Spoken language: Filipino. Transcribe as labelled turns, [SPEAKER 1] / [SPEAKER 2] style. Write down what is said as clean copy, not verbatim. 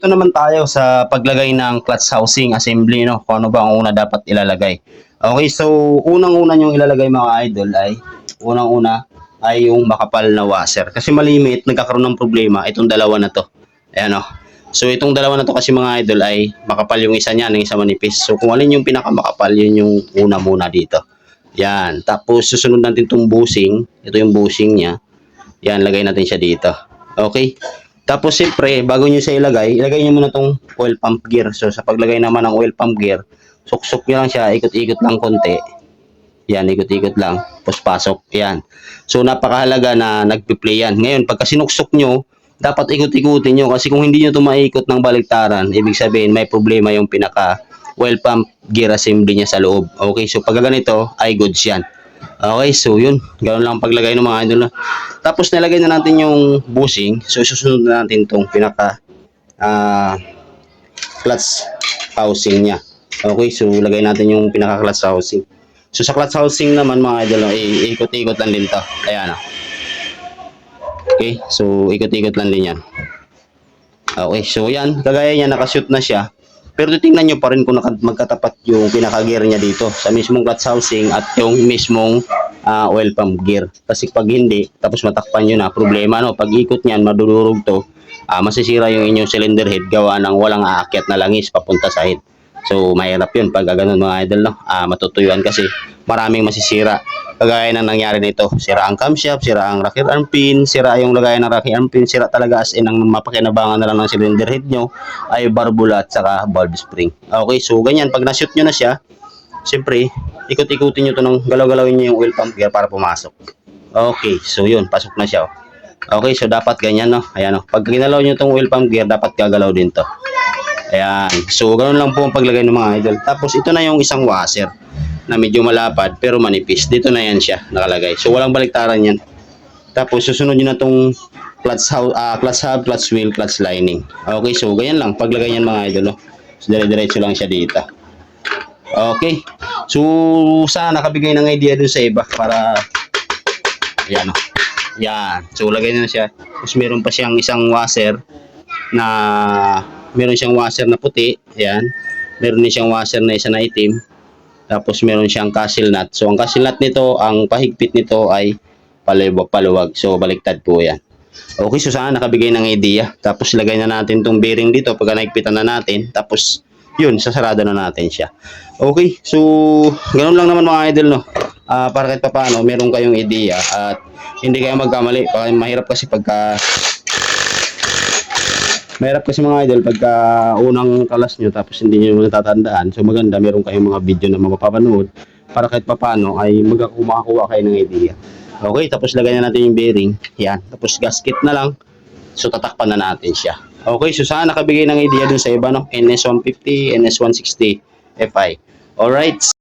[SPEAKER 1] Ito naman tayo sa paglagay ng clutch housing assembly, no? Kung ano ba ang una dapat ilalagay. Okay, so unang-una yung ilalagay mga idol ay unang-una ay yung makapal na washer. Kasi malimit, nagkakaroon ng problema itong dalawa na to. Ayan, no? So itong dalawa na to kasi mga idol ay makapal yung isa niya, yung isa manipis. So kung alin yung pinakamakapal, yun yung una muna dito. Yan. Tapos susunod natin itong bushing. Ito yung bushing niya. Yan, lagay natin siya dito. Okay. Tapos siyempre, bago nyo siya ilagay nyo muna tong oil pump gear. So sa paglagay naman ng oil pump gear, suksok nyo lang siya, ikot-ikot lang konti. Yan, ikot-ikot lang. Tapos pasok. Yan. So napakahalaga na nagpi-play yan. Ngayon, pagka sinuksok nyo, dapat ikot-ikutin nyo. Kasi kung hindi nyo ito maikot ng baliktaran, ibig sabihin may problema yung pinaka oil pump gear assembly niya sa loob. Okay, so pag ganito, ay goods yan. Okay, so yun. Ganoon lang paglagay ng mga idol. Tapos nilagay na natin yung bushing. So susunod na natin itong pinaka clutch housing niya. Okay, so lagay natin yung pinaka clutch housing. So sa clutch housing naman mga idol, ikot-ikot lang din to. Ayan. Okay, so ikot-ikot lang din yan. Okay, so yan. Kagaya niya, nakashoot na siya. Pero titingnan nyo pa rin kung magkatapat yung pinaka-gear niya dito sa mismong clutch housing at yung mismong oil pump gear. Kasi pag hindi, tapos matakpan nyo na, problema, no? Pag ikot niyan, madudurog to, masisira yung inyong cylinder head gawa ng walang aakyat na langis papunta sa head. So, mahirap yun pag ganun mga idol, no? Matutuyuan kasi maraming masisira. Kagaya ng nangyari nito, sira ang camshaft, sira ang rocker arm pin, sira yung lagayan ng rocker arm pin, sira talaga as in ang mapakinabangan na lang ng cylinder head nyo ay barbula at saka valve spring. Okay, so ganyan, pag na-shoot nyo na siya, siyempre, ikot-ikutin nyo to ng galaw-galawin nyo yung oil pump gear para pumasok. Okay, so yun, pasok na siya. Okay, so dapat ganyan, no? Ayan, no? Pag ginalaw nyo tong oil pump gear, dapat gagalaw din to. Ayan, so ganoon lang po ang paglagay ng mga idol. Tapos ito na yung isang washer na medyo malapad pero manipis. Dito na yan siya nakalagay. So walang baliktaran yan. Tapos susunod nyo na itong clutch hub, clutch wheel, clutch lining. Okay, so ganyan lang paglagay niyan mga idol. No? So dire-diretso lang siya dito. Okay. So sana nakabigay ng idea dun sa iba para yan, no? Yan. So lagay na siya. Tapos meron pa siyang isang washer na meron siyang washer na puti. Ayan. Meron din siyang washer na isa na itim. Tapos meron siyang castle nut. So ang castle nut nito, ang pahigpit nito ay paluwag. So baliktad po yan. Okay, so sana nakabigay ng idea. Tapos lagay na natin tong bearing dito pagka naigpitan na natin. Tapos yun, sasarado na natin siya. Okay, so ganoon lang naman mga idol, no? Para kahit paano meron kayong idea at hindi kayo magkamali. Mahirap kasi mahirap kasi mga idol pagka unang kalas nyo tapos hindi nyo natatandaan. So maganda meron kayong mga video na mapapanood para kahit papano ay makakuha kayo ng idea. Okay, tapos lagay na natin yung bearing. Yan, tapos gasket na lang. So tatakpan na natin siya. Okay, so sana nakabigay ng idea dun sa iba, no? NS150, NS160 FI. Alright.